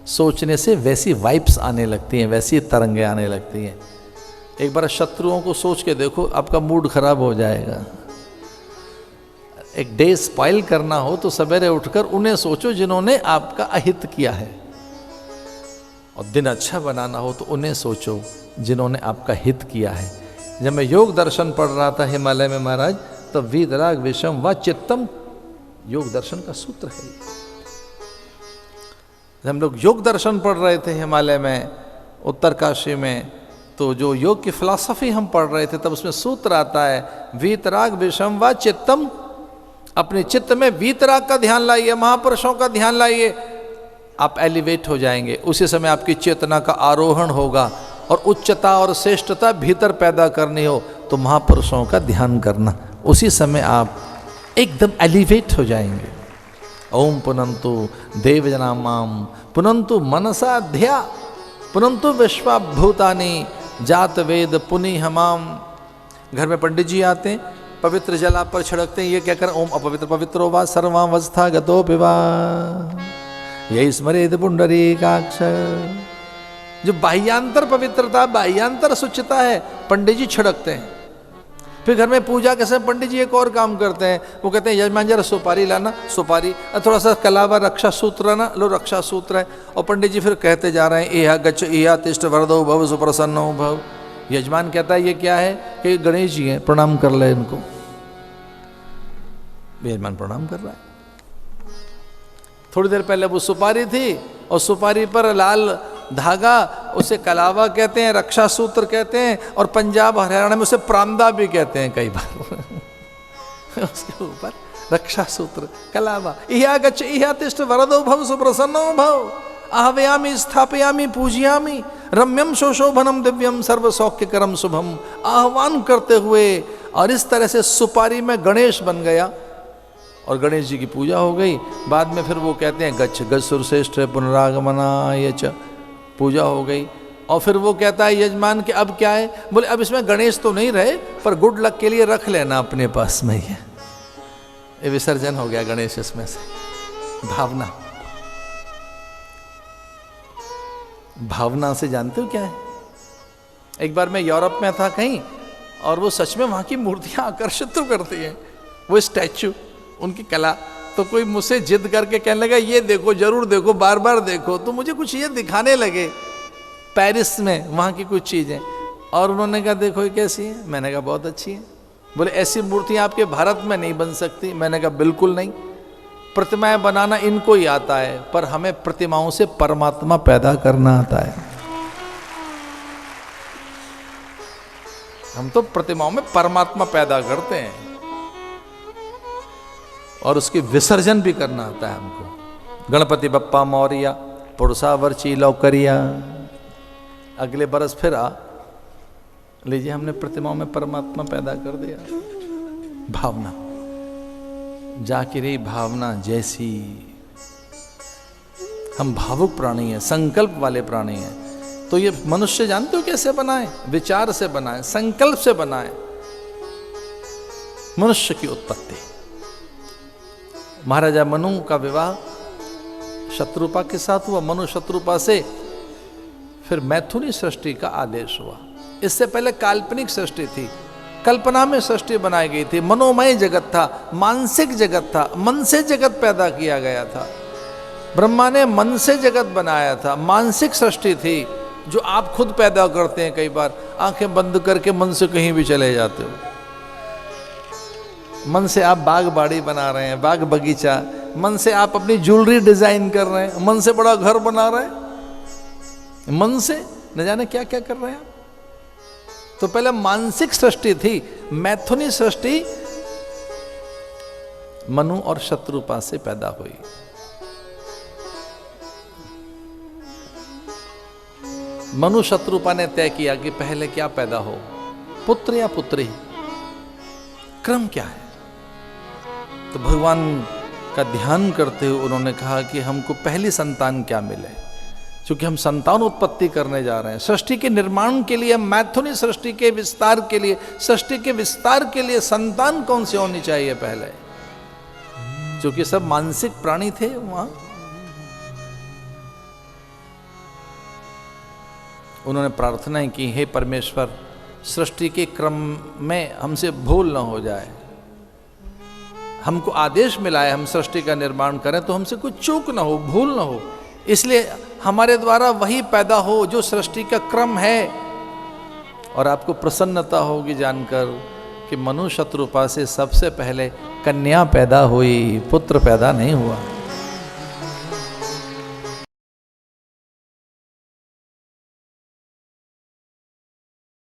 सोचने से वैसी वाइब्स आने लगती हैं, वैसी तरंगें आने लगती हैं। एक बार शत्रुओं को सोच के देखो, आपका मूड खराब हो जाएगा। एक डे स्पॉइल करना हो तो सवेरे उठकर उन्हें सोचो जिन्होंने आपका अहित किया है, और दिन अच्छा बनाना हो तो उन्हें सोचो जिन्होंने आपका हित किया है। जब मैं योग दर्शन पढ़ रहा था हिमालय में महाराज, तब वीतराग विषम व चित्तम योग दर्शन का सूत्र है। जब हम लोग योग दर्शन पढ़ रहे थे हिमालय में, उत्तरकाशी में, तो जो योग की फिलॉसफी हम पढ़ रहे थे, तब उसमें सूत्र आता है वीतराग विषम व चित्तम। अपने चित्त में वीतराग का ध्यान लाइए, महापुरुषों का ध्यान लाइए, आप एलिवेट हो जाएंगे। उसी समय आपकी चेतना का आरोहण होगा, और उच्चता और श्रेष्ठता भीतर पैदा करनी हो तो महापुरुषों का ध्यान करना, उसी समय आप एकदम एलिवेट हो जाएंगे। ओम पुनंतु देवजना माम पुनंतु मनसा ध्या पुनंतु विश्वभूतानि जात वेद पुनि हमाम। घर में पंडित जी आते हैं, पवित्र जल आप पर छिड़कते हैं, ये क्या करें, ओम अपवित्र पवित्रो वा सर्वावस्था गतो पिवा यही स्मरेद पुंडरीकाक्ष। जो बाह्यांतर पवित्रता, बाह्यांतर शुचिता है, पंडित जी छिड़कते हैं। फिर घर में पूजा के समय पंडित जी एक और काम करते हैं, वो कहते हैं यजमान जरा सुपारी लाना, सुपारी, थोड़ा सा कलावा रक्षा सूत्र लाना, लो रक्षा सूत्र है। और पंडित जी फिर कहते जा रहे हैं इहा गच्छ इहा तिष्ठ वरदो भव सुप्रसन्नो भव। यजमान कहता है ये क्या है, कि गणेश जी हैं, प्रणाम कर ले इनको। यजमान प्रणाम कर रहा है। थोड़ी देर पहले वो सुपारी थी, और सुपारी पर लाल धागा, उसे कलावा कहते हैं, रक्षा सूत्र कहते हैं, और पंजाब हरियाणा में उसे प्रांदा भी कहते हैं कई बार। उसके ऊपर रक्षा सूत्र कलावा, इहा गच्छ इहा तिष्ठ वरदो भव सुप्रसन्नो भव आहवयामि स्थापयामि पूजयामि रम्यम शोशोभनम दिव्यम सर्व सौख्यकरम शुभम। आह्वान करते हुए, और इस तरह से सुपारी में गणेश बन गया, और गणेश जी की पूजा हो गई। बाद में फिर वो कहते हैं गच्छ गच्छुर श्रेष्ठ पुनरागमनाय च, पूजा हो गई। और फिर वो कहता है यजमान कि अब क्या है, बोले अब इसमें गणेश तो नहीं रहे, पर गुड लक के लिए रख लेना अपने पास में ही। ये विसर्जन हो गया गणेश इसमें से। भावना, भावना से जानते हो क्या है। एक बार मैं यूरोप में था कहीं, और वो सच में वहां की मूर्तियां आकर्षित तो करती हैं, वो स्टैचू, उनकी कला। तो कोई मुझसे जिद करके कहने लगा ये देखो, जरूर देखो, बार बार देखो। तो मुझे कुछ ये दिखाने लगे पेरिस में वहाँ की कुछ चीज़ें, और उन्होंने कहा देखो ये कैसी है। मैंने कहा बहुत अच्छी है। बोले ऐसी मूर्तियाँ आपके भारत में नहीं बन सकती। मैंने कहा बिल्कुल नहीं, प्रतिमाएं बनाना इनको ही आता है, पर हमें प्रतिमाओं से परमात्मा पैदा करना आता है। हम तो प्रतिमाओं में परमात्मा पैदा करते हैं, और उसकी विसर्जन भी करना आता है हमको। गणपति बप्पा मौर्या पुरुषा वर्ची लौकरिया। अगले बरस फिर आ लीजिए, हमने प्रतिमाओं में परमात्मा पैदा कर दिया। भावना जाके रही, भावना जैसी। हम भावुक प्राणी हैं, संकल्प वाले प्राणी हैं। तो ये मनुष्य जानते हो कैसे बनाए, विचार से बनाए, संकल्प से बनाए। मनुष्य की उत्पत्ति, महाराजा मनु का विवाह शत्रुपा के साथ हुआ। मनु शत्रुपा से फिर मैथुनी सृष्टि का आदेश हुआ। इससे पहले काल्पनिक सृष्टि थी, कल्पना में सृष्टि बनाई गई थी। मनोमय जगत था, मानसिक जगत था, मन से जगत पैदा किया गया था। ब्रह्मा ने मन से जगत बनाया था। मानसिक सृष्टि थी जो आप खुद पैदा करते हैं। कई बार आंखें बंद करके मन से कहीं भी चले जाते हो। मन से आप बाग बाड़ी बना रहे हैं, बाग बगीचा। मन से आप अपनी ज्वेलरी डिजाइन कर रहे हैं, मन से बड़ा घर बना रहे हैं, मन से न जाने क्या क्या कर रहे हैं। तो पहले मानसिक सृष्टि थी। मैथुनी सृष्टि मनु और शत्रुपा से पैदा हुई। मनु शत्रुपा ने तय किया कि पहले क्या पैदा हो, पुत्र या पुत्री, क्रम क्या है। तो भगवान का ध्यान करते हुए उन्होंने कहा कि हमको पहली संतान क्या मिले, क्योंकि हम संतान उत्पत्ति करने जा रहे हैं। सृष्टि के निर्माण के लिए, मैथुनी सृष्टि के विस्तार के लिए, सृष्टि के विस्तार के लिए संतान कौन सी होनी चाहिए पहले, क्योंकि सब मानसिक प्राणी थे वहां। उन्होंने प्रार्थना की, हे परमेश्वर, सृष्टि के क्रम में हमसे भूल न हो जाए, हमको आदेश मिला है हम सृष्टि का निर्माण करें, तो हमसे कोई चूक ना हो, भूल ना हो, इसलिए हमारे द्वारा वही पैदा हो जो सृष्टि का क्रम है। और आपको प्रसन्नता होगी जानकर कि मनु शत्रुपा से सबसे पहले कन्या पैदा हुई, पुत्र पैदा नहीं हुआ।